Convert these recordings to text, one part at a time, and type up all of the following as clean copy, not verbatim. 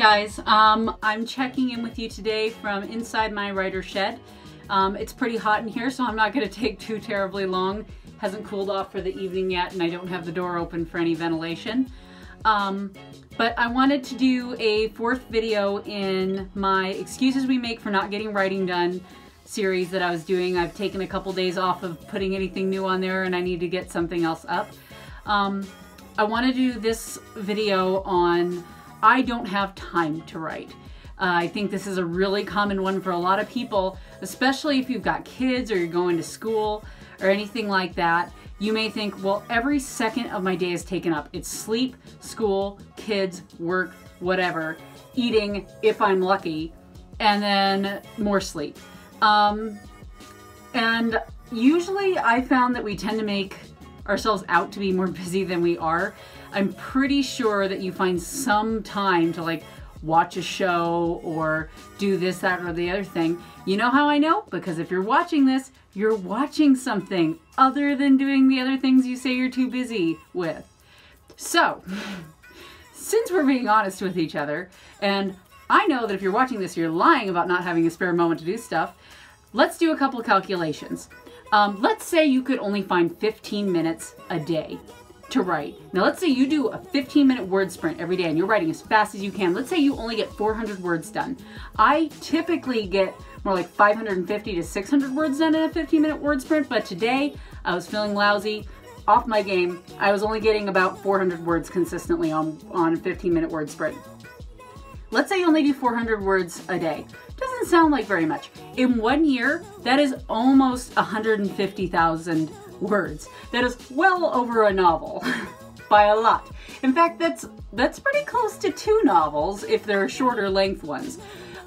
guys, I'm checking in with you today from inside my writer shed. It's pretty hot in here, so I'm not going to take too terribly long. Hasn't cooled off for the evening yet, and I don't have the door open for any ventilation. But I wanted to do a fourth video in my excuses we make for not getting writing done series that I was doing. I've taken a couple days off of putting anything new on there, and I need to get something else up. I want to do this video on I don't have time to write. I think this is a really common one for a lot of people, especially if you've got kids or you're going to school or anything like that. You may think, well, every second of my day is taken up. It's sleep, school, kids, work, whatever, eating if I'm lucky, and then more sleep. And usually I found that we tend to make ourselves out to be more busy than we are. I'm pretty sure that you find some time to like watch a show or do this, that, or the other thing. You know how I know? Because if you're watching this, you're watching something other than doing the other things you say you're too busy with. So, since we're being honest with each other, and I know that if you're watching this, you're lying about not having a spare moment to do stuff, let's do a couple of calculations. Let's say you could only find 15 minutes a day to write. Now let's say you do a 15-minute word sprint every day and you're writing as fast as you can. Let's say you only get 400 words done. I typically get more like 550 to 600 words done in a 15-minute word sprint, but today I was feeling lousy, off my game. I was only getting about 400 words consistently on a 15-minute word sprint. Let's say you only do 400 words a day. Doesn't sound like very much. In 1 year, that is almost 150,000 words. That is well over a novel by a lot. In fact, that's pretty close to 2 novels if they're shorter length ones.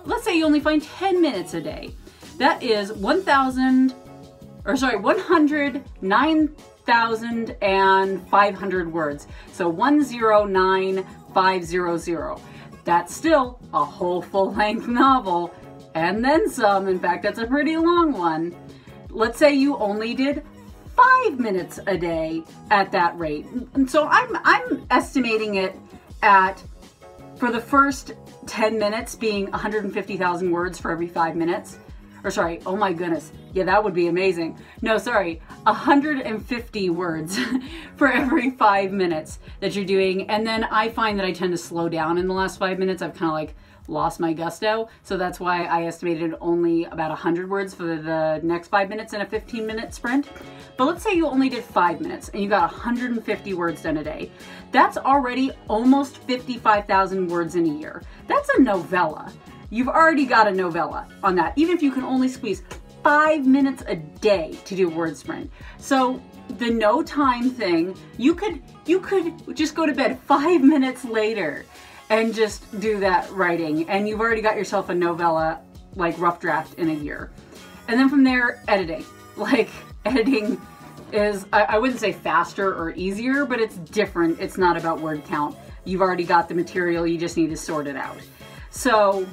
Let's say you only find 10 minutes a day. That is 109,500 words. So 109,500. That's still a whole full-length novel, and then some. In fact, that's a pretty long one. Let's say you only did 5 minutes a day at that rate. And so I'm estimating it at, for the first 10 minutes being 150,000 words for every 5 minutes. Or sorry, oh my goodness. Yeah, that would be amazing. No, sorry, 150 words for every 5 minutes that you're doing. And then I find that I tend to slow down in the last 5 minutes. I've kind of like lost my gusto. So that's why I estimated only about 100 words for the next 5 minutes in a 15-minute sprint. But let's say you only did 5 minutes and you got 150 words done a day. That's already almost 55,000 words in a year. That's a novella. You've already got a novella on that, even if you can only squeeze 5 minutes a day to do a word sprint. So the no time thing, you could just go to bed 5 minutes later and just do that writing, and you've already got yourself a novella, like rough draft, in a year. And then from there, editing. Like, editing is, I wouldn't say faster or easier, but it's different. It's not about word count. You've already got the material, you just need to sort it out. So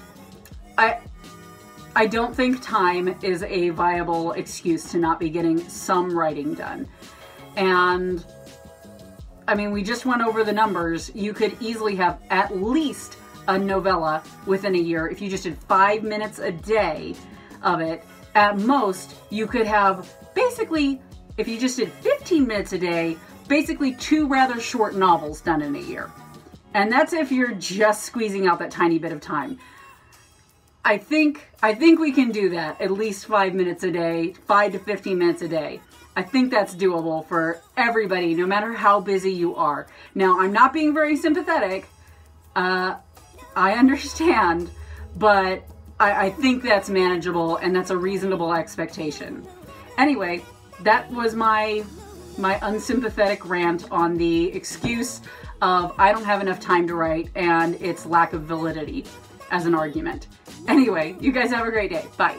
I don't think time is a viable excuse to not be getting some writing done. And I mean, we just went over the numbers. You could easily have at least a novella within a year if you just did 5 minutes a day of it. At most, you could have basically, if you just did 15 minutes a day, basically 2 rather short novels done in a year. And that's if you're just squeezing out that tiny bit of time. I think we can do that, at least 5 minutes a day, 5 to 15 minutes a day. I think that's doable for everybody, no matter how busy you are. Now, I'm not being very sympathetic. I understand, but I think that's manageable and that's a reasonable expectation. Anyway, that was my unsympathetic rant on the excuse of I don't have enough time to write and its lack of validity as an argument. Anyway, you guys have a great day. Bye.